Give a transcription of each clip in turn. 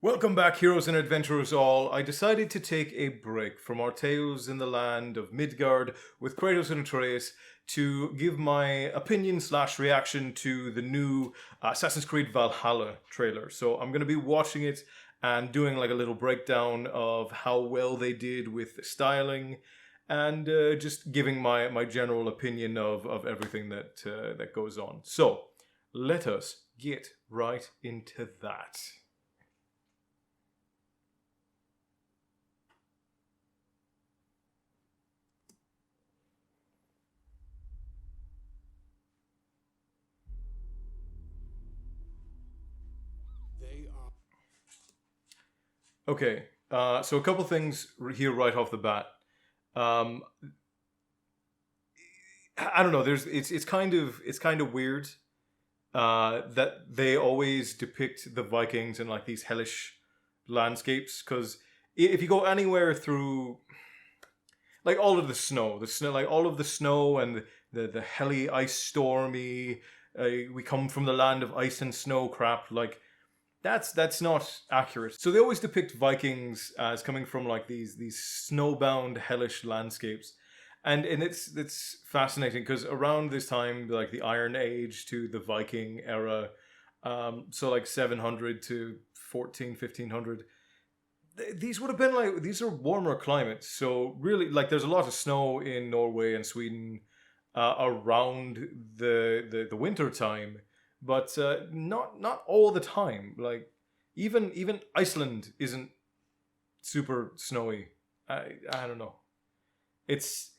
Welcome back, heroes and adventurers all. I decided to take a break from our tales in the land of Midgard with Kratos and Atreus to give my opinion / reaction to the new Assassin's Creed Valhalla trailer. So I'm going to be watching it and doing like a little breakdown of how well they did with the styling and just giving my general opinion of everything that goes on. So let us get right into that. Okay, so a couple things here right off the bat. I don't know. It's kind of weird that they always depict the Vikings in like these hellish landscapes. Because if you go anywhere through, like all of the snow, like all of the snow and the helly ice stormy, we come from the land of ice and snow crap, like. That's not accurate. So they always depict Vikings as coming from like these snowbound hellish landscapes, and it's fascinating because around this time, like the Iron Age to the Viking era, so like 700 to 1500, these would have been like, these are warmer climates. So really, like there's a lot of snow in Norway and Sweden around the winter time. But not all the time. Like even Iceland isn't super snowy. I don't know. It's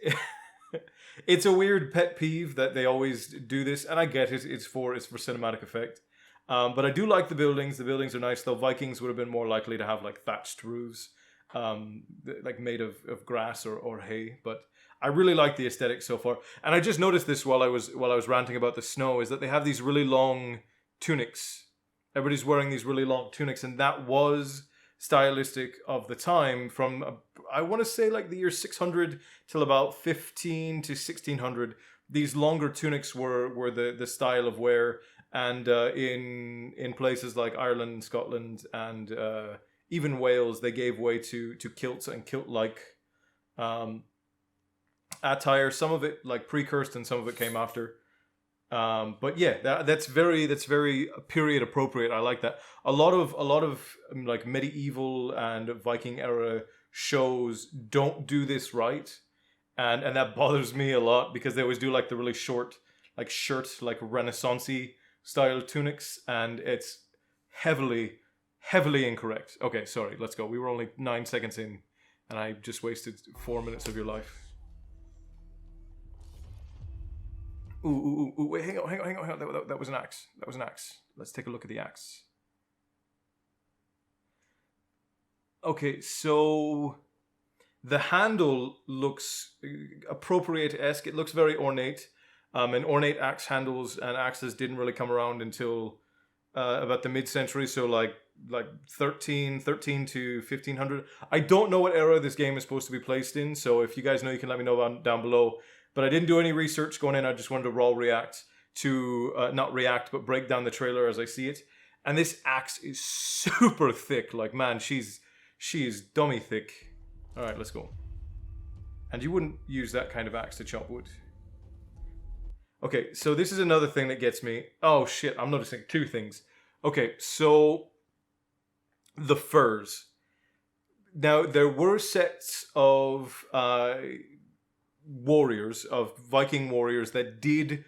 it's a weird pet peeve that they always do this, and I get it. It's for cinematic effect. But I do like the buildings. The buildings are nice, though. Vikings would have been more likely to have like thatched roofs, like made of grass or hay. But I really like the aesthetic so far, and I just noticed this while I was ranting about the snow, is that they have these really long tunics. Everybody's wearing these really long tunics, and that was stylistic of the time from I want to say like the year 600 till about 15 to 1600. These longer tunics were the style of wear, and in places like Ireland, Scotland, and even Wales, they gave way to kilts and kilt-like attire. Some of it like precursed and some of it came after, but yeah, that's very period appropriate. I like that. A lot of like medieval and Viking era shows don't do this right, and that bothers me a lot because they always do like the really short like shirt, like Renaissance-y style tunics, and it's heavily incorrect. Okay, sorry, let's go. We were only 9 seconds in and I just wasted 4 minutes of your life. Ooh, wait, hang on. That was an axe. Let's take a look at the axe. Okay, so the handle looks appropriate-esque. It looks very ornate. And ornate axe handles and axes didn't really come around until about the mid-century, so like 13 to 1500. I don't know what era this game is supposed to be placed in, so if you guys know, you can let me know down below. But I didn't do any research going in. I just wanted to raw react to, not react, but break down the trailer as I see it. And this axe is super thick. Like, man, she is dummy thick. All right, let's go. And you wouldn't use that kind of axe to chop wood. Okay, so this is another thing that gets me. Oh, shit, I'm noticing two things. Okay, so the furs. Now, there were sets of warriors, of Viking warriors, that did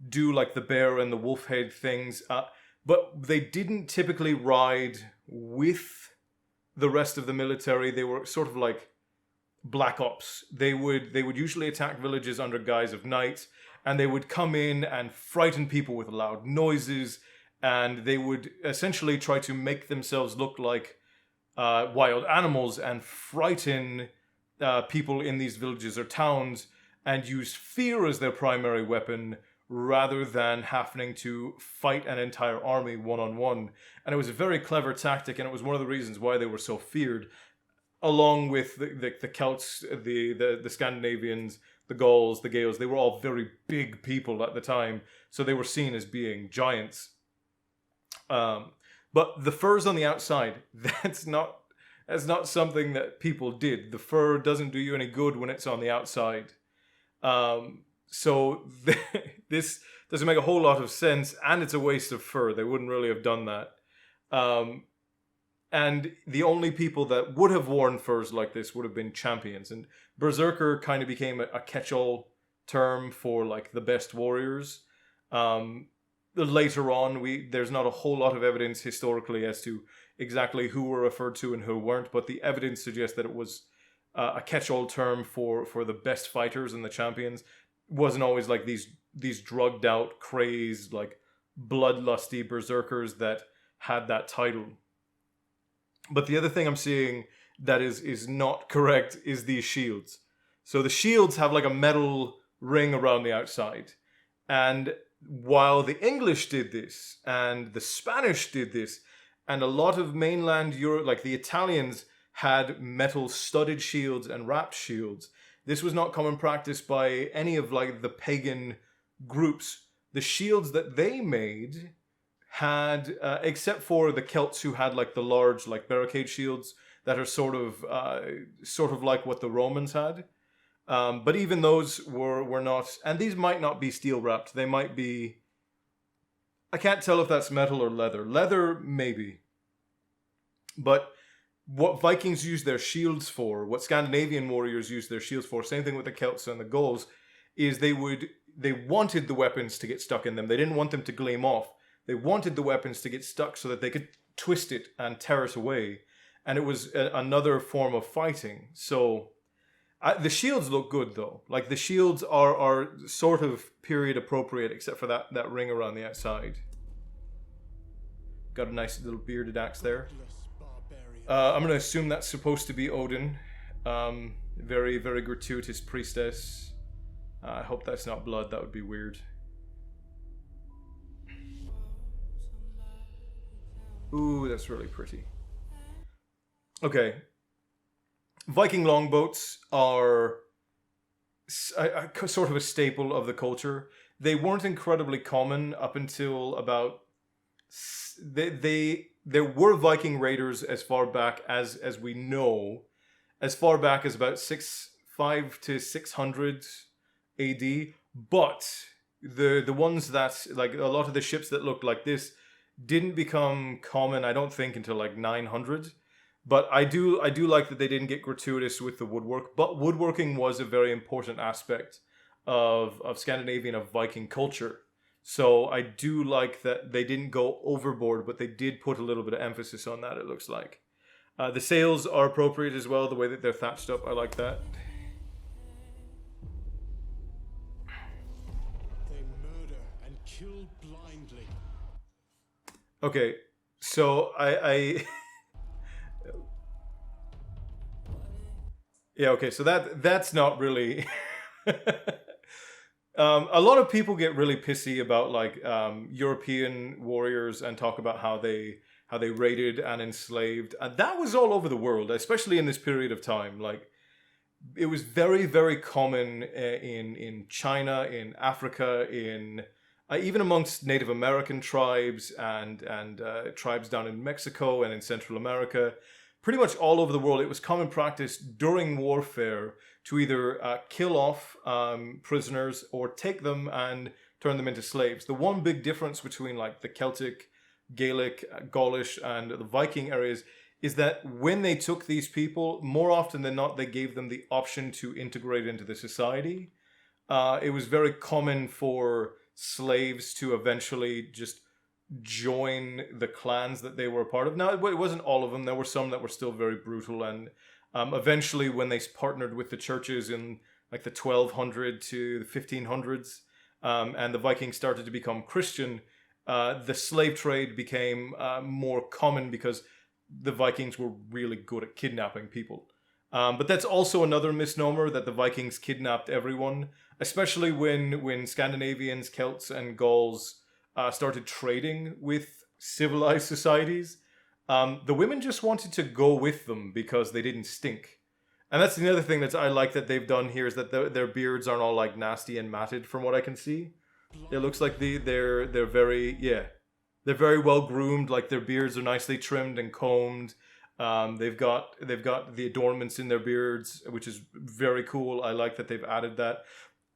do like the bear and the wolf head things, but they didn't typically ride with the rest of the military. They were sort of like black ops. They would usually attack villages under guise of night, and they would come in and frighten people with loud noises, and they would essentially try to make themselves look like wild animals and frighten people in these villages or towns, and use fear as their primary weapon rather than having to fight an entire army one-on-one. And it was a very clever tactic, and it was one of the reasons why they were so feared, along with the Celts, the Scandinavians, the Gauls, the Gaels. They were all very big people at the time, so they were seen as being giants. But the fur's on the outside. That's not something that people did. The fur doesn't do you any good when it's on the outside. So this doesn't make a whole lot of sense, and it's a waste of fur. They wouldn't really have done that. And the only people that would have worn furs like this would have been champions. And berserker kind of became a catch-all term for like the best warriors. Later on, there's not a whole lot of evidence historically as to exactly who were referred to and who weren't, but the evidence suggests that it was a catch-all term for the best fighters and the champions. It wasn't always like these drugged out, crazed, like bloodlusty berserkers that had that title. But the other thing I'm seeing that is not correct is these shields. So the shields have like a metal ring around the outside. And while the English did this, and the Spanish did this, and a lot of mainland Europe, like the Italians, had metal studded shields and wrapped shields, this was not common practice by any of like the pagan groups. The shields that they made had, except for the Celts who had like the large like barricade shields that are sort of like what the Romans had. But even those were not, and these might not be steel wrapped. They might be, I can't tell if that's metal or leather. Leather, maybe. But what Vikings used their shields for, what Scandinavian warriors used their shields for, same thing with the Celts and the Gauls, is they wanted the weapons to get stuck in them. They didn't want them to gleam off. They wanted the weapons to get stuck so that they could twist it and tear it away. And it was another form of fighting. So the shields look good, though. Like, the shields are sort of period appropriate, except for that ring around the outside. Got a nice little bearded axe there. I'm going to assume that's supposed to be Odin. Very, very gratuitous priestess. I hope that's not blood. That would be weird. Ooh, that's really pretty. Okay. Viking longboats are sort of a staple of the culture. They weren't incredibly common up until about... There were Viking raiders as far back as we know. As far back as about 5 to 600 AD. But the ones that... like a lot of the ships that looked like this didn't become common, I don't think, until like 900. But I do like that they didn't get gratuitous with the woodwork. But woodworking was a very important aspect of Scandinavian, of Viking culture. So I do like that they didn't go overboard, but they did put a little bit of emphasis on that, it looks like. The sails are appropriate as well, the way that they're thatched up. I like that. They murder and kill blindly. Okay, so I yeah, okay, so that's not really... a lot of people get really pissy about like European warriors and talk about how they raided and enslaved. And that was all over the world, especially in this period of time. Like, it was very, very common in China, in Africa, in even amongst Native American tribes and tribes down in Mexico and in Central America. Pretty much all over the world, it was common practice during warfare to either kill off prisoners or take them and turn them into slaves. The one big difference between like the Celtic, Gaelic, Gaulish, and the Viking areas is that when they took these people, more often than not, they gave them the option to integrate into the society. It was very common for slaves to eventually just join the clans that they were a part of. Now, it wasn't all of them. There were some that were still very brutal, and eventually when they partnered with the churches in like the 1200 to the 1500s, and the Vikings started to become Christian, the slave trade became more common because the Vikings were really good at kidnapping people. But that's also another misnomer, that the Vikings kidnapped everyone, especially when Scandinavians, Celts, and Gauls started trading with civilized societies. The women just wanted to go with them because they didn't stink. And that's the other thing that I like that they've done here, is that their beards aren't all like nasty and matted from what I can see. It looks like they're very, yeah. They're very well groomed. Like their beards are nicely trimmed and combed. They've got the adornments in their beards, which is very cool. I like that they've added that.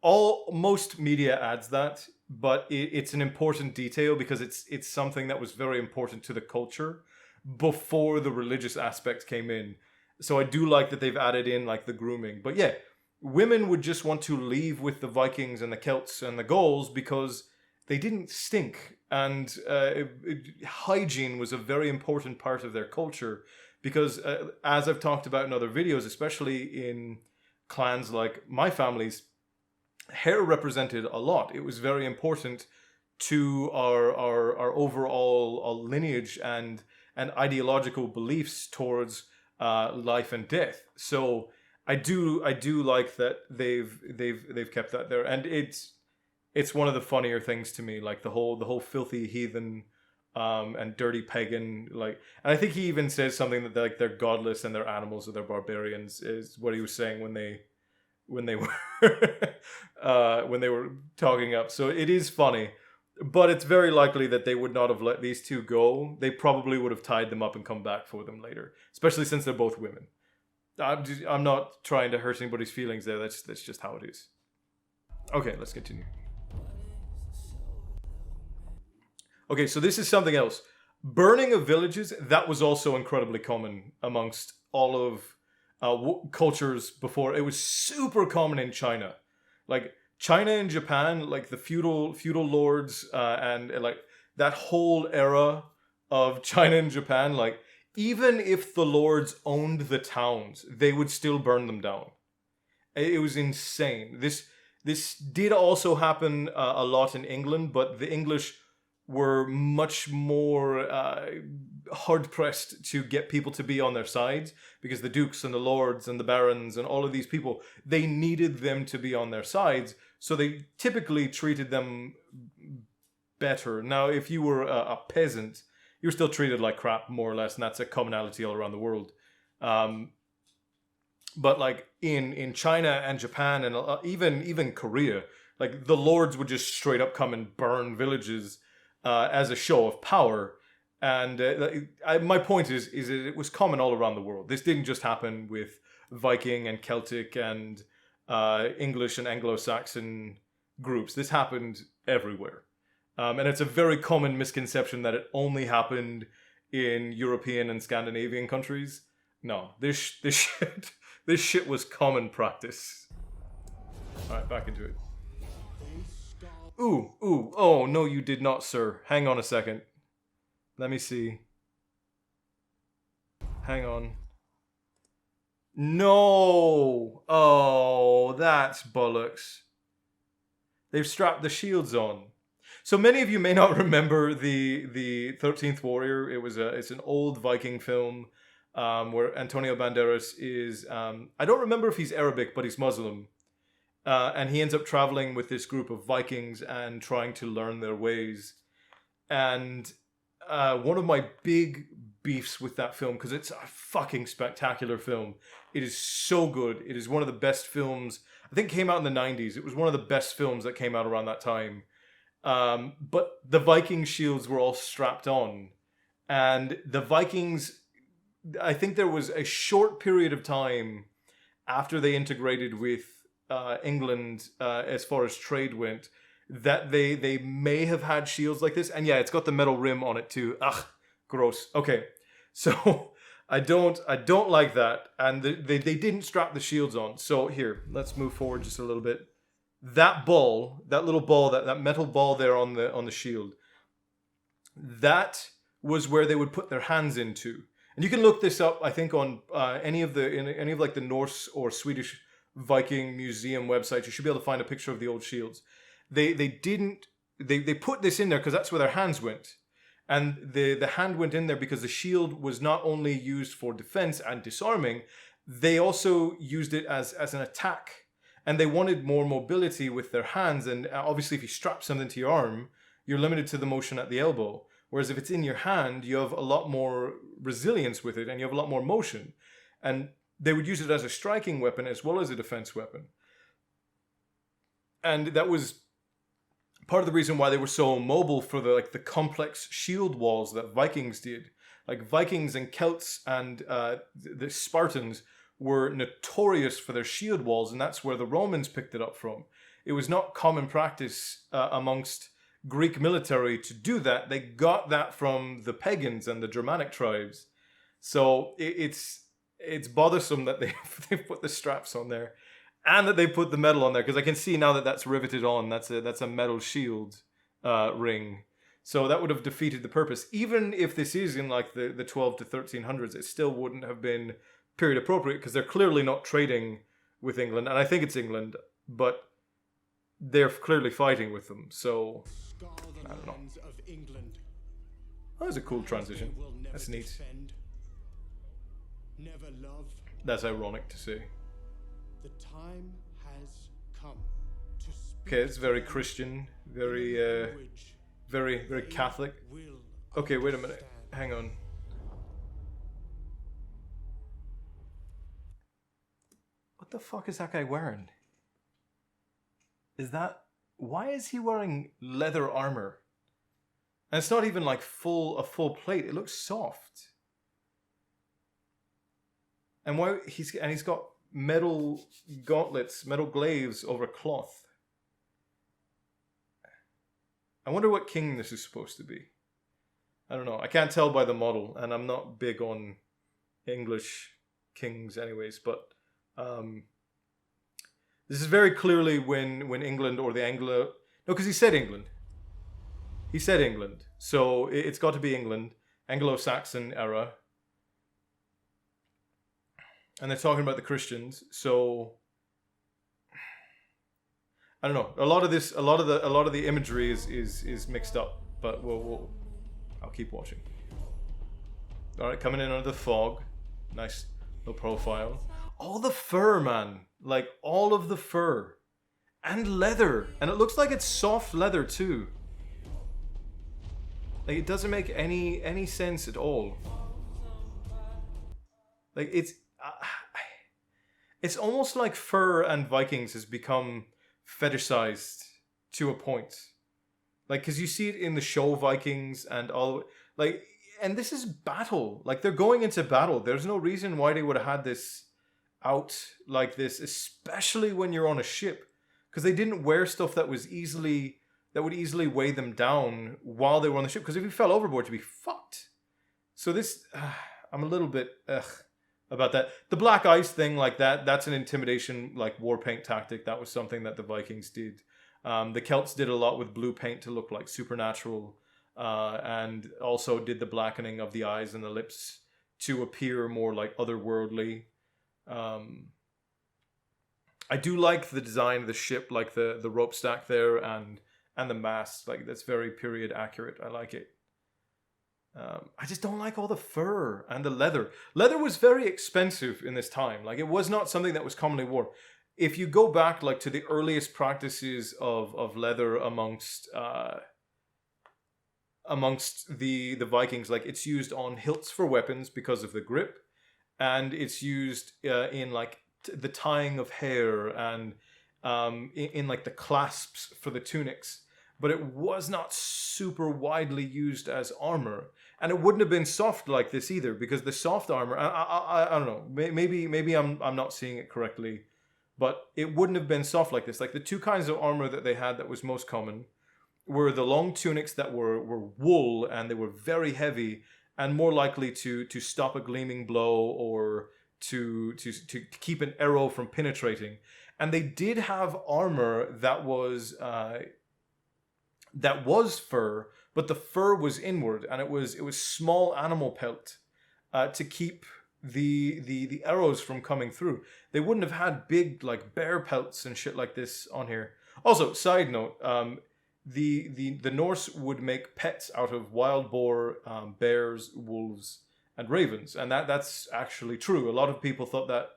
Most media adds that, but it's an important detail because it's something that was very important to the culture before the religious aspect came in. So I do like that they've added in like the grooming. But yeah, women would just want to leave with the Vikings and the Celts and the Gauls because they didn't stink, and hygiene was a very important part of their culture. Because as I've talked about in other videos, especially in clans like my family's, hair represented a lot. It was very important to our overall lineage and ideological beliefs towards life and death. So I do like that they've kept that there, and it's one of the funnier things to me, like the whole filthy heathen and dirty pagan, like, and I think he even says something that like they're godless and they're animals or they're barbarians is what he was saying when they were when they were talking up. So it is funny, but it's very likely that they would not have let these two go. They probably would have tied them up and come back for them later, especially since they're both women. I'm not trying to hurt anybody's feelings there. That's just how it is. Okay, let's continue. Okay, so this is something else. Burning of villages, that was also incredibly common amongst all of cultures before. It was super common in China. Like, China and Japan, like the feudal lords and like that whole era of China and Japan, like, even if the lords owned the towns, they would still burn them down. It was insane. This did also happen a lot in England, but the English were much more hard-pressed to get people to be on their sides, because the dukes and the lords and the barons and all of these people, they needed them to be on their sides, so they typically treated them better. Now, if you were a peasant, you were still treated like crap, more or less, and that's a commonality all around the world. But like in China and Japan and even Korea, like the lords would just straight up come and burn villages as a show of power. And my point is that it was common all around the world. This didn't just happen with Viking and Celtic and English and Anglo-Saxon groups. This happened everywhere. And it's a very common misconception that it only happened in European and Scandinavian countries. No, this shit was common practice. All right, back into it. Ooh, oh, no, you did not, sir. Hang on a second. Let me see. Hang on. No! Oh, that's bollocks. They've strapped the shields on. So many of you may not remember the 13th Warrior. It's an old Viking film where Antonio Banderas is... I don't remember if he's Arabic, but he's Muslim. And he ends up traveling with this group of Vikings and trying to learn their ways. And one of my big beefs with that film, because it's a fucking spectacular film. It is so good. It is one of the best films. I think it came out in the 90s. It was one of the best films that came out around that time. But the Viking shields were all strapped on. And the Vikings, I think there was a short period of time after they integrated with England as far as trade went, that they may have had shields like this. And yeah, it's got the metal rim on it too. Ugh, gross. Okay, so I don't like that. And they didn't strap the shields on. So here, let's move forward just a little bit. That ball, that little ball, that metal ball there on the shield, that was where they would put their hands into. And you can look this up, I think, on any of like the Norse or Swedish Viking museum websites. You should be able to find a picture of the old shields. They put this in there because that's where their hands went. And the hand went in there because the shield was not only used for defense and disarming, they also used it as an attack. And they wanted more mobility with their hands. And obviously, if you strap something to your arm, you're limited to the motion at the elbow. Whereas if it's in your hand, you have a lot more resilience with it and you have a lot more motion. And they would use it as a striking weapon as well as a defense weapon. And that was part of the reason why they were so mobile for the complex shield walls that Vikings did. Like Vikings and Celts and the Spartans were notorious for their shield walls, and that's where the Romans picked it up from. It was not common practice amongst Greek military to do that. They got that from the pagans and the Germanic tribes. So it's bothersome that they put the straps on there, and that they put the metal on there, because I can see now that that's riveted on. That's a metal shield ring. So that would have defeated the purpose. Even if this is in like the 12 to 1300s, it still wouldn't have been period appropriate, because they're clearly not trading with England, and I think it's England, but they're clearly fighting with them. So I don't know. That was a cool transition. That's neat. Never love. That's ironic to say. The time has come to speak. Okay, it's very Christian, very very Catholic. Okay, wait a minute. Hang on. What the fuck is that guy wearing? Why is he wearing leather armor? And it's not even like a full plate. It looks soft. And he's got metal gauntlets, metal glaives over cloth. I wonder what king this is supposed to be. I don't know. I can't tell by the model, and I'm not big on English kings anyways, but this is very clearly when England or the Anglo... No, because he said England. He said England. So it's got to be England. Anglo-Saxon era. And they're talking about the Christians. So I don't know. A lot of the imagery is mixed up, but I'll keep watching. All right, coming in under the fog. Nice low profile. All the fur, man. Like all of the fur and leather, and it looks like it's soft leather too. Like it doesn't make any sense at all. Like it's almost like fur and Vikings has become fetishized to a point. Like, because you see it in the show Vikings and all, like, and this is battle. Like, they're going into battle. There's no reason why they would have had this out like this, especially when you're on a ship, because they didn't wear stuff that would easily weigh them down while they were on the ship, because if you fell overboard you'd be fucked. So this I'm a little bit about that. The black ice thing, like that's an intimidation, like war paint tactic. That was something that the Vikings did. The Celts did a lot with blue paint to look like supernatural, and also did the blackening of the eyes and the lips to appear more like otherworldly. I do like the design of the ship, like the rope stack there and the mast. Like, that's very period accurate. I like it. I just don't like all the fur and the leather. Leather was very expensive in this time. Like, it was not something that was commonly worn. If you go back like to the earliest practices of leather amongst the Vikings, like it's used on hilts for weapons because of the grip, and it's used in like the tying of hair and in like the clasps for the tunics. But it was not super widely used as armor, and it wouldn't have been soft like this either, because the soft armor, I don't know, maybe I'm not seeing it correctly, but it wouldn't have been soft like this. Like, the two kinds of armor that they had that was most common were the long tunics that were wool, and they were very heavy and more likely to stop a gleaming blow or to keep an arrow from penetrating. And they did have armor that was fur, but the fur was inward, and it was small animal pelt to keep the arrows from coming through. They wouldn't have had big like bear pelts and shit like this on here. Also, side note, the Norse would make pets out of wild boar, bears, wolves, and ravens, and that's actually true. A lot of people thought that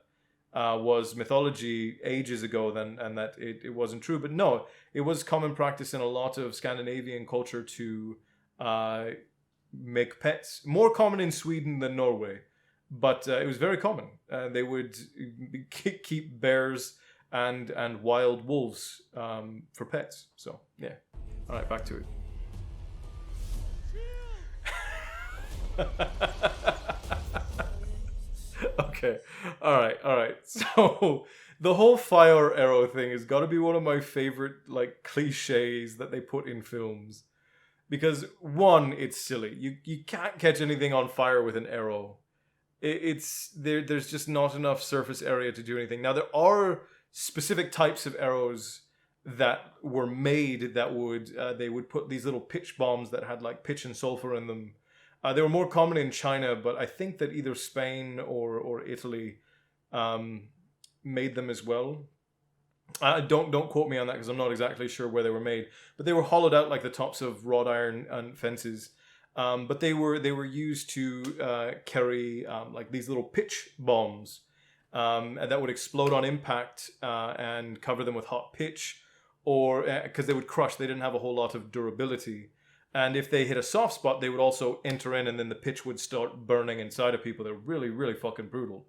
was mythology ages ago, and that it wasn't true. But no, it was common practice in a lot of Scandinavian culture to make pets. More common in Sweden than Norway, but it was very common. They would keep bears and wild wolves for pets. So yeah. All right, back to it. Okay. All right. So the whole fire arrow thing has got to be one of my favorite like cliches that they put in films. Because one, it's silly. You can't catch anything on fire with an arrow. There's just not enough surface area to do anything. Now there are specific types of arrows that were made that they would put these little pitch bombs that had like pitch and sulfur in them. They were more common in China, but I think that either Spain or Italy made them as well. Don't quote me on that because I'm not exactly sure where they were made, but they were hollowed out like the tops of wrought iron and fences. But they were used to carry like these little pitch bombs that would explode on impact and cover them with hot pitch, or because they would crush. They didn't have a whole lot of durability. And if they hit a soft spot, they would also enter in, and then the pitch would start burning inside of people. They're really, really fucking brutal.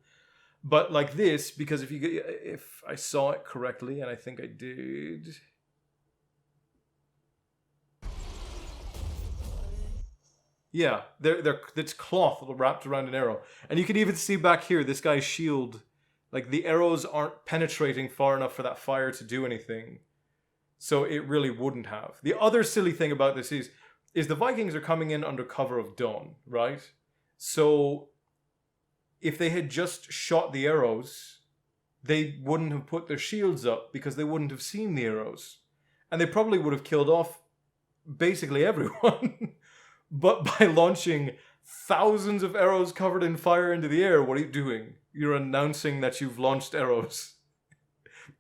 But like this, because if I saw it correctly, and I think I did. Yeah, it's cloth wrapped around an arrow. And you can even see back here, this guy's shield, like the arrows aren't penetrating far enough for that fire to do anything. So it really wouldn't have. The other silly thing about this is the Vikings are coming in under cover of dawn, right? So if they had just shot the arrows, they wouldn't have put their shields up because they wouldn't have seen the arrows. And they probably would have killed off basically everyone. But by launching thousands of arrows covered in fire into the air, what are you doing? You're announcing that you've launched arrows.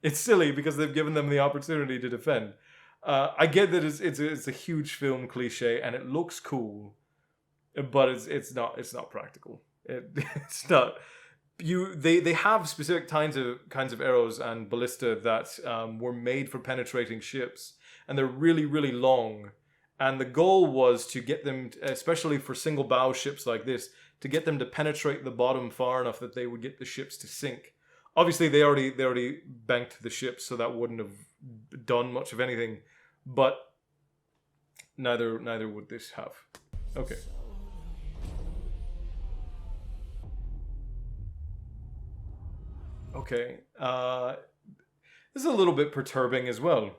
It's silly because they've given them the opportunity to defend. I get that it's a huge film cliche and it looks cool, but it's not practical. It's not. They have specific kinds of arrows and ballista that were made for penetrating ships, and they're really, really long. And the goal was to get them, especially for single bow ships like this, to get them to penetrate the bottom far enough that they would get the ships to sink. Obviously, they already banked the ships, so that wouldn't have done much of anything. But neither would this have. Okay. Okay. This is a little bit perturbing as well.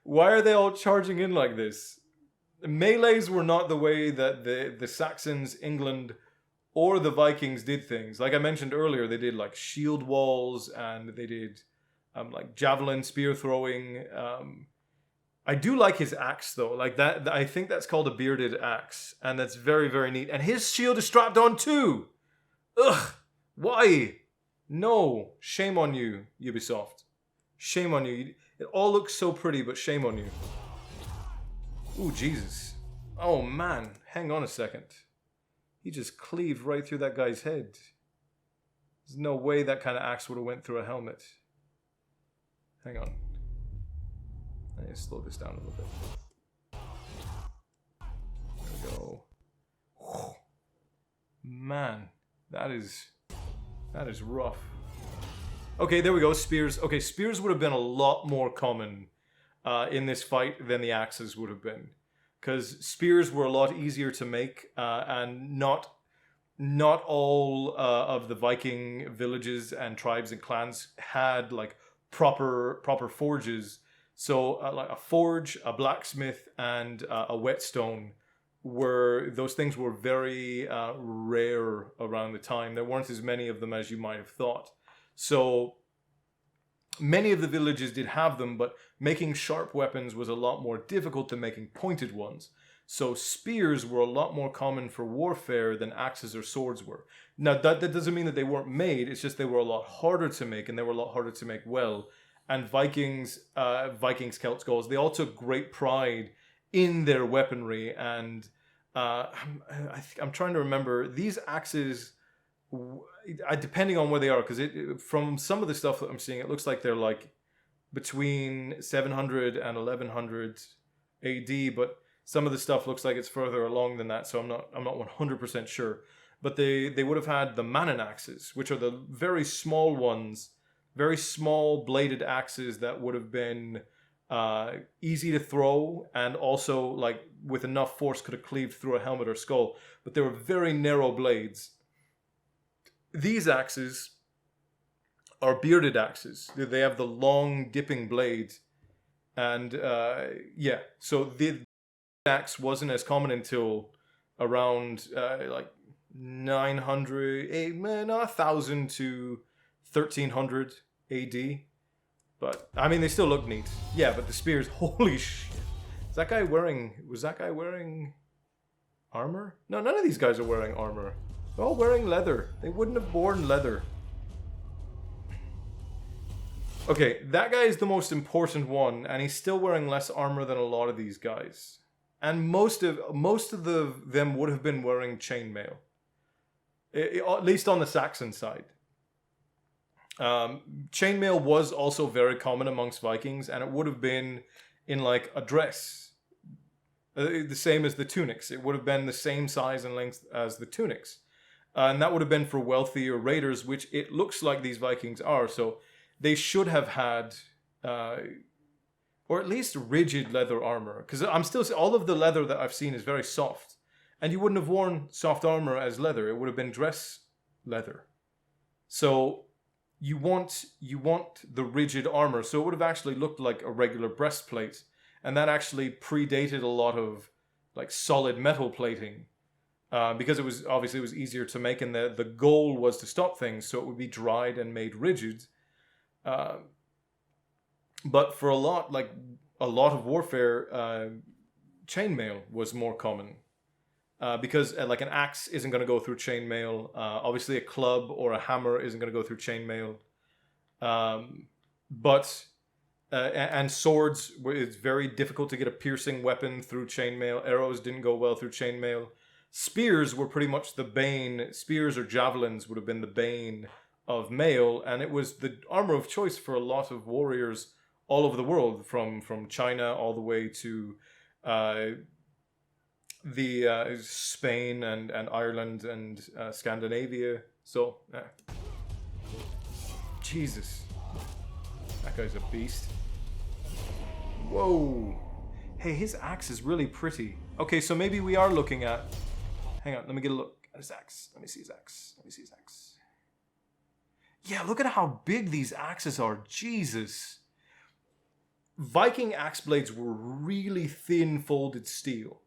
Why are they all charging in like this? Melees were not the way that the Saxons, England, or the Vikings did things. Like I mentioned earlier, they did like shield walls and they did like javelin spear throwing. I do like his axe though. Like that, I think that's called a bearded axe, and that's very, very neat. And his shield is strapped on too. Ugh, why? No, shame on you, Ubisoft. Shame on you. It all looks so pretty, but shame on you. Ooh, Jesus. Oh man, hang on a second. He just cleaved right through that guy's head. There's no way that kind of axe would have went through a helmet. Hang on. I need to slow this down a little bit. There we go. Whew. Man, that is rough. Okay, there we go, spears. Okay, spears would have been a lot more common in this fight than the axes would have been. Because spears were a lot easier to make, and not all of the Viking villages and tribes and clans had like proper forges. So like a forge, a blacksmith, and a whetstone those things were very rare around the time. There weren't as many of them as you might have thought. So many of the villages did have them, but making sharp weapons was a lot more difficult than making pointed ones. So spears were a lot more common for warfare than axes or swords were. Now that doesn't mean that they weren't made, it's just they were a lot harder to make, and they were a lot harder to make well. And Vikings, Celts, Gauls, they all took great pride in their weaponry, and I'm trying to remember, these axes, depending on where they are, because from some of the stuff that I'm seeing, it looks like they're like between 700 and 1100 AD, but some of the stuff looks like it's further along than that, so I'm not 100% sure. But they would have had the Manon Axes, which are the very small ones, very small bladed axes that would have been easy to throw, and also like with enough force could have cleaved through a helmet or skull. But they were very narrow blades. These axes are bearded axes. They have the long dipping blades, and so the axe wasn't as common until around like 1,000 to 1,300 AD. But I mean, they still look neat. Yeah, but the spears, holy shit! Was that guy wearing armor? No, none of these guys are wearing armor. They're all wearing leather. They wouldn't have worn leather. Okay, that guy is the most important one, and he's still wearing less armor than a lot of these guys. And most of them would have been wearing chainmail, at least on the Saxon side. Chainmail was also very common amongst Vikings, and it would have been in like a dress, the same as the tunics. It would have been the same size and length as the tunics, and that would have been for wealthier raiders, which it looks like these Vikings are. So they should have had, or at least rigid leather armor, because I'm still all of the leather that I've seen is very soft, and you wouldn't have worn soft armor as leather. It would have been dress leather. So you want the rigid armor, so it would have actually looked like a regular breastplate, and that actually predated a lot of like solid metal plating, because it was easier to make, and the goal was to stop things, so it would be dried and made rigid. But for a lot of warfare, chainmail was more common, because like an axe isn't going to go through chainmail. Obviously, a club or a hammer isn't going to go through chainmail. And swords, it's very difficult to get a piercing weapon through chainmail. Arrows didn't go well through chainmail. Spears were pretty much the bane. Spears or javelins would have been the bane of mail, and it was the armor of choice for a lot of warriors all over the world, from China all the way to Spain and Ireland and Scandinavia. So, Jesus, that guy's a beast. Whoa. Hey, his axe is really pretty. Okay, so maybe we are looking at... Hang on, let me get a look at his axe. Let me see his axe. Yeah, look at how big these axes are. Jesus. Viking axe blades were really thin folded steel,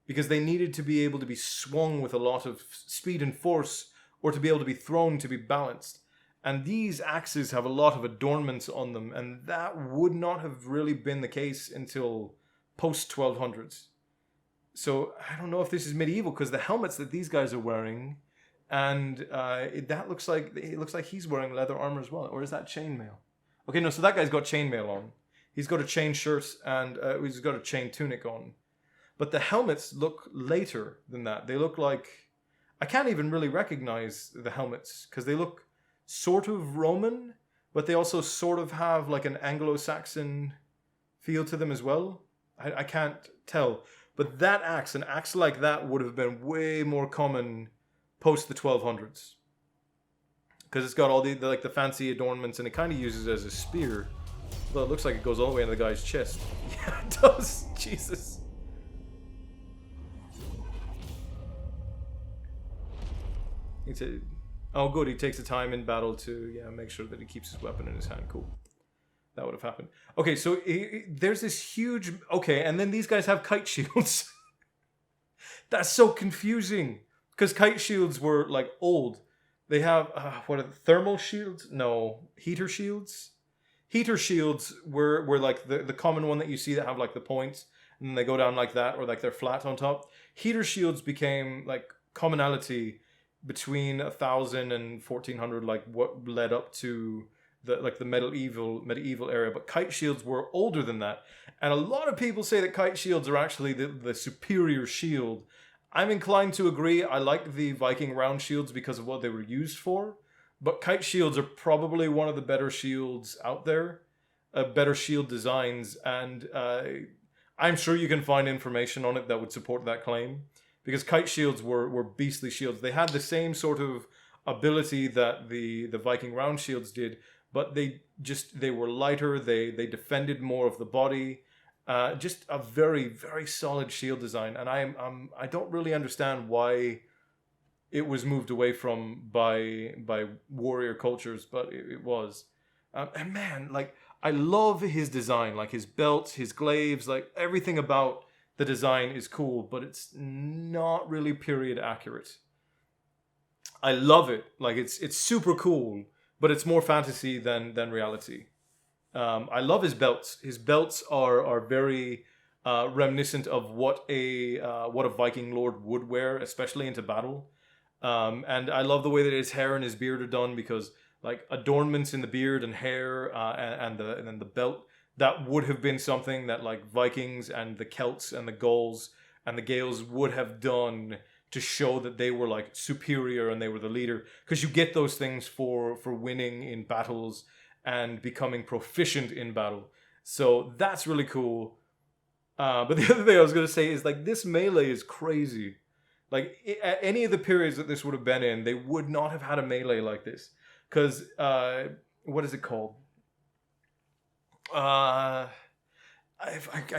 because they needed to be able to be swung with a lot of speed and force, or to be able to be thrown to be balanced. And these axes have a lot of adornments on them, and that would not have really been the case until post-1200s. So I don't know if this is medieval, because the helmets that these guys are wearing, and it looks like he's wearing leather armor as well. Or is that chainmail? Okay, no, so that guy's got chainmail on. He's got a chain shirt, and he's got a chain tunic on. But the helmets look later than that. They look like... I can't even really recognize the helmets, because they look sort of Roman, but they also sort of have like an Anglo-Saxon feel to them as well. I can't tell. But that axe, an axe like that, would have been way more common post the 1200s. Because it's got all the fancy adornments, and it kind of uses it as a spear. Although it looks like it goes all the way into the guy's chest. Yeah, it does. Jesus. Oh, good. He takes the time in battle to make sure that he keeps his weapon in his hand. Cool. That would have happened. Okay, so there's this huge... Okay, and then these guys have kite shields. That's so confusing. Because kite shields were, like, old. They have, what are the thermal shields? No, heater shields? Heater shields were like the common one that you see that have, like, the points. And then they go down like that, or, like, they're flat on top. Heater shields became, like, commonality between 1,000 and 1,400, like, what led up to... the medieval era, but kite shields were older than that. And a lot of people say that kite shields are actually the superior shield. I'm inclined to agree. I like the Viking round shields because of what they were used for, but kite shields are probably one of the better shields out there, better shield designs, and I'm sure you can find information on it that would support that claim, because kite shields were beastly shields. They had the same sort of ability that the Viking round shields did, but they were lighter. They defended more of the body. Just a very, very solid shield design, and I don't really understand why it was moved away from by warrior cultures, but it was. And man, like, I love his design, like his belts, his glaives, like everything about the design is cool, but it's not really period accurate. I love it, like it's super cool, but it's more fantasy than reality. I love his belts. His belts are very reminiscent of what a Viking lord would wear, especially into battle. And I love the way that his hair and his beard are done, because like adornments in the beard and hair and then the belt, that would have been something that like Vikings and the Celts and the Gauls and the Gaels would have done to show that they were like superior and they were the leader, because you get those things for winning in battles and becoming proficient in battle. So that's really cool. But the other thing I was going to say is like this melee is crazy. Like at any of the periods that this would have been in, they would not have had a melee like this. Because, what is it called? I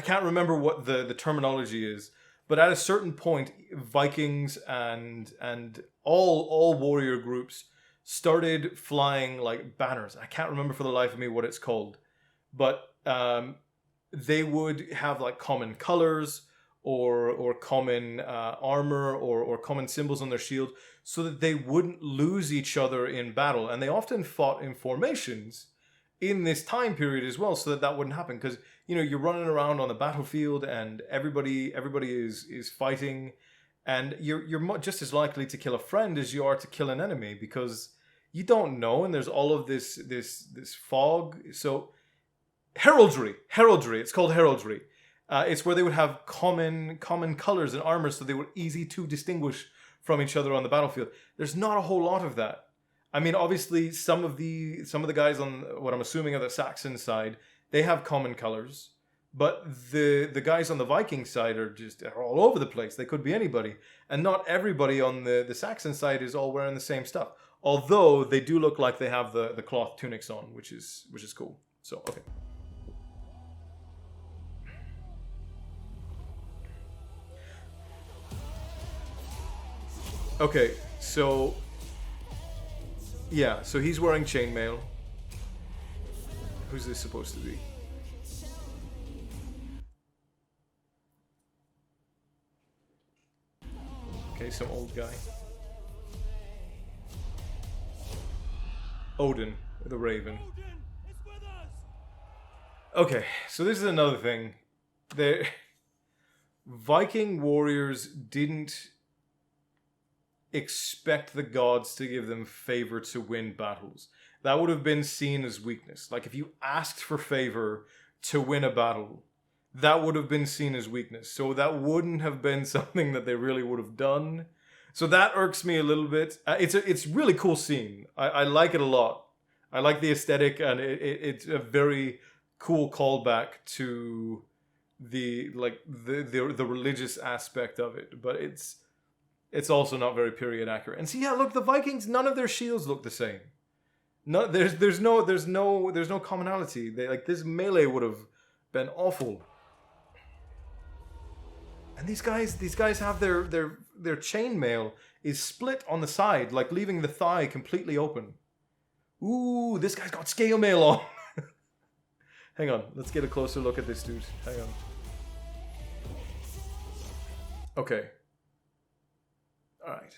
can't remember what the terminology is. But at a certain point, Vikings and all warrior groups started flying like banners. I can't remember for the life of me what it's called. But they would have like common colors or common armor or common symbols on their shield, so that they wouldn't lose each other in battle. And they often fought in formations in this time period as well, so that wouldn't happen. Because, you know, you're running around on the battlefield and everybody is fighting, and you're just as likely to kill a friend as you are to kill an enemy, because you don't know, and there's all of this fog. So heraldry, it's called heraldry. It's where they would have common colors and armor, so they were easy to distinguish from each other on the battlefield. There's not a whole lot of that. I mean, obviously, some of the guys on what I'm assuming are the Saxon side, they have common colors, but the guys on the Viking side are all over the place. They could be anybody, and not everybody on the Saxon side is all wearing the same stuff. Although they do look like they have the cloth tunics on, which is cool. So okay. Okay, so yeah, so he's wearing chainmail. Who's this supposed to be? Okay, some old guy. Odin, the Raven. Okay, so this is another thing. The Viking warriors didn't expect the gods to give them favor to win battles. That would have been seen as weakness. Like if you asked for favor to win a battle, that would have been seen as weakness. So that wouldn't have been something that they really would have done. So that irks me a little bit. It's really cool scene. I like it a lot. I like the aesthetic, and it's a very cool callback to the religious aspect of it. But it's also not very period accurate. And see, yeah, look, the Vikings, none of their shields look the same. No, there's no commonality. This melee would have been awful. And these guys have their chainmail is split on the side, like leaving the thigh completely open. Ooh, this guy's got scale mail on. Hang on, let's get a closer look at this dude. Hang on. Okay. Alright.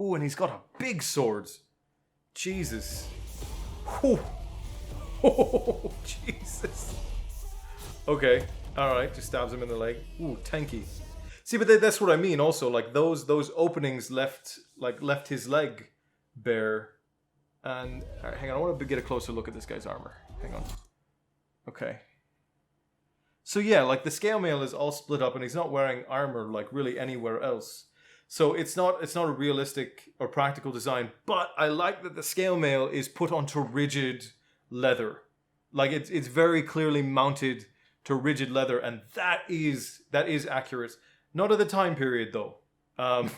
Ooh, and he's got a big sword. Jesus. Ooh. Oh, Jesus. Okay. Alright, just stabs him in the leg. Ooh, tanky. See, but that's what I mean also. Like, those openings left his leg bare. And, alright, hang on. I want to get a closer look at this guy's armor. Hang on. Okay. So yeah, like the scale mail is all split up, and he's not wearing armor like really anywhere else. So it's not a realistic or practical design. But I like that the scale mail is put onto rigid leather. Like it's very clearly mounted to rigid leather, and that is accurate. Not at the time period though. And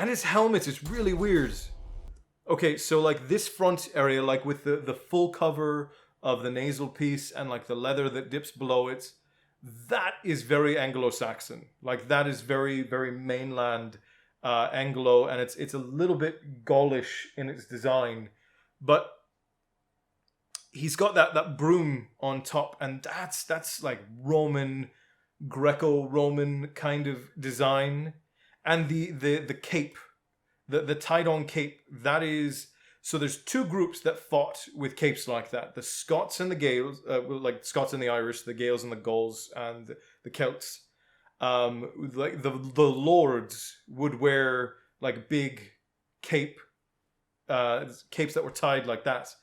his helmet is really weird. Okay, so like this front area, like with the full cover of the nasal piece and like the leather that dips below it, that is very Anglo-Saxon. Like that is very, very mainland Anglo, and it's a little bit Gaulish in its design, but he's got that broom on top, and that's like Roman, Greco-Roman kind of design, and the cape, the tied-on cape, that is. So there's two groups that fought with capes like that: the Scots and the Gaels, like Scots and the Irish, the Gaels and the Gauls, and the Celts. Like the lords would wear like big cape, capes that were tied like that.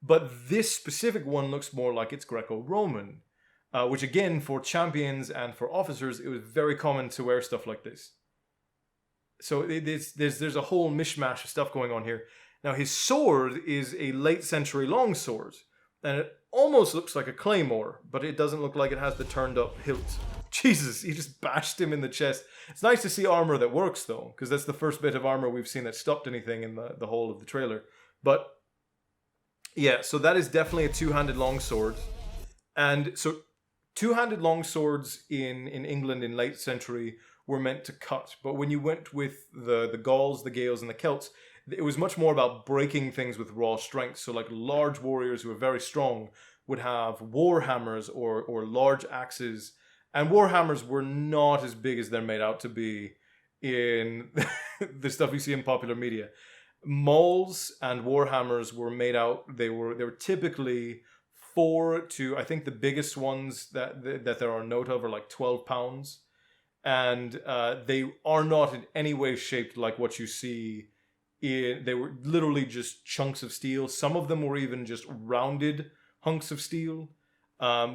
But this specific one looks more like it's Greco-Roman, which again, for champions and for officers, it was very common to wear stuff like this. So there's a whole mishmash of stuff going on here. Now his sword is a late century long sword, and it almost looks like a claymore, but it doesn't look like it has the turned up hilt. Jesus, he just bashed him in the chest. It's nice to see armor that works though, because that's the first bit of armor we've seen that stopped anything in the whole of the trailer. But yeah, so that is definitely a two-handed longsword. And so two-handed longswords in England in late century were meant to cut. But when you went with the Gauls, the Gaels, and the Celts, it was much more about breaking things with raw strength. So like large warriors who were very strong would have war hammers or large axes. And war hammers were not as big as they're made out to be in the stuff you see in popular media. Mauls and war hammers were made out, they were typically 4 to, I think the biggest ones that there are note of are like 12 pounds. And they are not in any way shaped like what you see they were literally just chunks of steel. Some of them were even just rounded hunks of steel,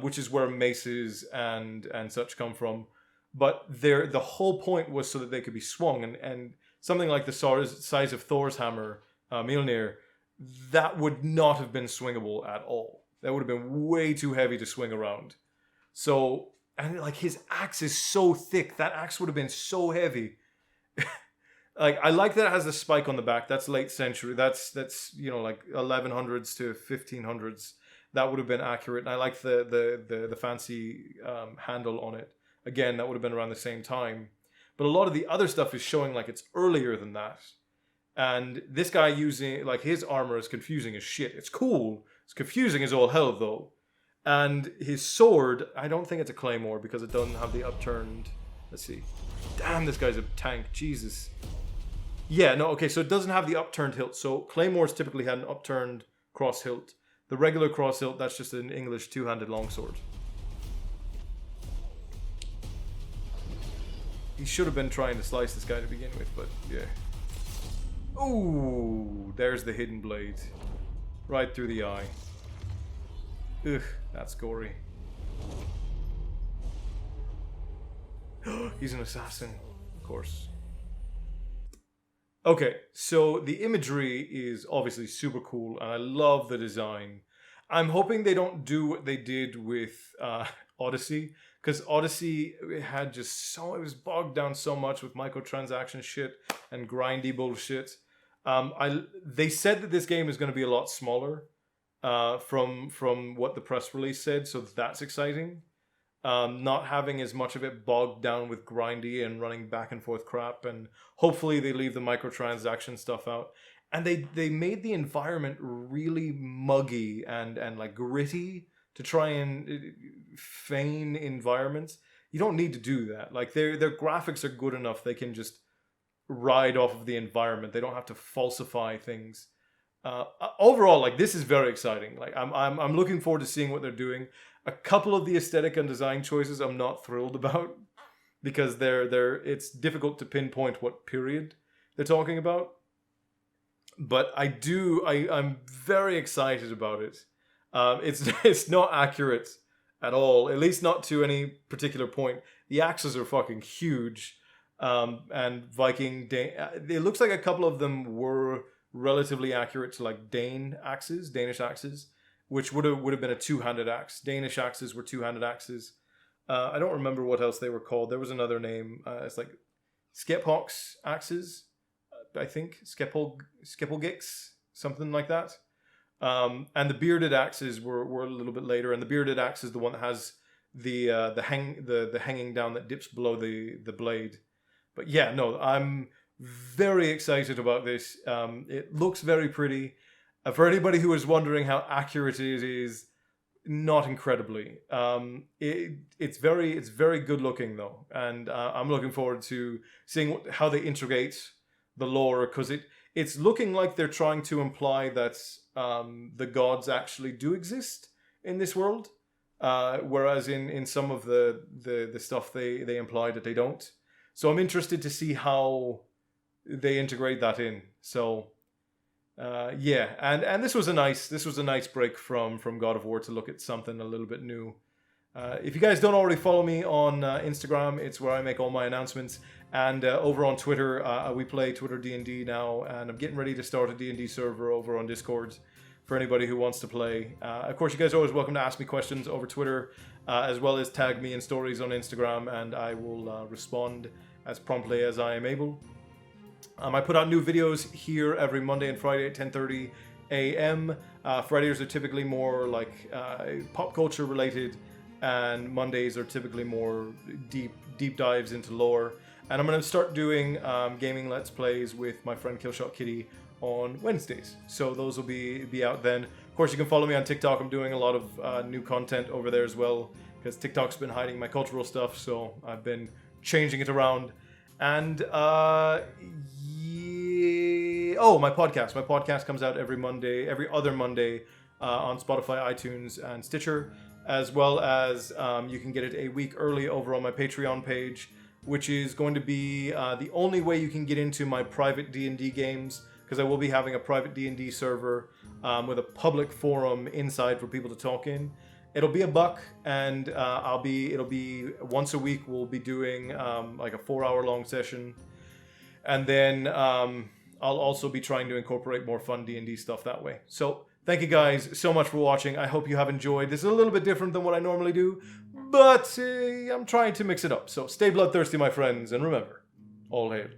which is where maces and such come from. But the whole point was so that they could be swung, and something like the size of Thor's hammer, Mjolnir, that would not have been swingable at all. That would have been way too heavy to swing around. So, and like his axe is so thick, that axe would have been so heavy. Like, I like that it has a spike on the back. That's late century. That's you know, like 1100s to 1500s. That would have been accurate. And I like the fancy handle on it. Again, that would have been around the same time. But a lot of the other stuff is showing like it's earlier than that. And this guy using, like, his armor is confusing as shit. It's cool. It's confusing as all hell, though. And his sword, I don't think it's a claymore because it doesn't have the upturned... Let's see. Damn, this guy's a tank. Jesus. Yeah, no, okay, so it doesn't have the upturned hilt. So claymores typically had an upturned cross hilt. The regular cross hilt, that's just an English two-handed longsword. He should have been trying to slice this guy to begin with, but yeah. Ooh, there's the hidden blade. Right through the eye. Ugh, that's gory. He's an assassin, of course. Okay, so the imagery is obviously super cool, and I love the design. I'm hoping they don't do what they did with Odyssey, because Odyssey had just so, it was bogged down so much with microtransaction shit and grindy bullshit. They said that this game is going to be a lot smaller from what the press release said, so that's exciting. Not having as much of it bogged down with grindy and running back and forth crap, and hopefully they leave the microtransaction stuff out. And they made the environment really muggy and like gritty to try and feign environments. You don't need to do that. Like their graphics are good enough; they can just ride off of the environment. They don't have to falsify things. Overall, like, this is very exciting. Like I'm looking forward to seeing what they're doing. A couple of the aesthetic and design choices I'm not thrilled about because it's difficult to pinpoint what period they're talking about. But I'm very excited about it. It's not accurate at all, at least not to any particular point. The axes are fucking huge, and Viking it looks like a couple of them were relatively accurate to like Danish axes, which would have been a two-handed axe. Danish axes were two-handed axes. I don't remember what else they were called. There was another name. It's like Skephox axes, I think. Skepelgix. something like that. And the bearded axes were a little bit later, and the bearded axe is the one that has the hanging down that dips below the blade. But yeah, no, I'm very excited about this. It looks very pretty. For anybody who is wondering how accurate it is, not incredibly. It's very good looking though, and I'm looking forward to seeing how they integrate the lore, because it's looking like they're trying to imply that the gods actually do exist in this world, whereas in some of the stuff they imply that they don't. So I'm interested to see how they integrate that in. So yeah, and this was a nice break from God of War to look at something a little bit new. If you guys don't already follow me on Instagram, it's where I make all my announcements. And over on Twitter, we play Twitter D&D now, and I'm getting ready to start a D&D server over on Discord for anybody who wants to play. Of course, you guys are always welcome to ask me questions over Twitter, as well as tag me in stories on Instagram, and I will respond as promptly as I am able. I put out new videos here every Monday and Friday at 10:30 a.m. Fridays are typically more like pop culture related, and Mondays are typically more deep dives into lore. And I'm going to start doing gaming Let's Plays with my friend Killshot Kitty on Wednesdays. So those will be out then. Of course, you can follow me on TikTok. I'm doing a lot of new content over there as well, because TikTok's been hiding my cultural stuff, so I've been changing it around. And yeah. Oh, my podcast. My podcast comes out every other Monday on Spotify, iTunes, and Stitcher, as well as you can get it a week early over on my Patreon page, which is going to be the only way you can get into my private D&D games, because I will be having a private D&D server with a public forum inside for people to talk in. It'll be $1, and it'll be once a week. We'll be doing like a 4-hour long session, and then I'll also be trying to incorporate more fun D&D stuff that way. So thank you guys so much for watching. I hope you have enjoyed. This is a little bit different than what I normally do, but I'm trying to mix it up. So stay bloodthirsty, my friends, and remember, all hail.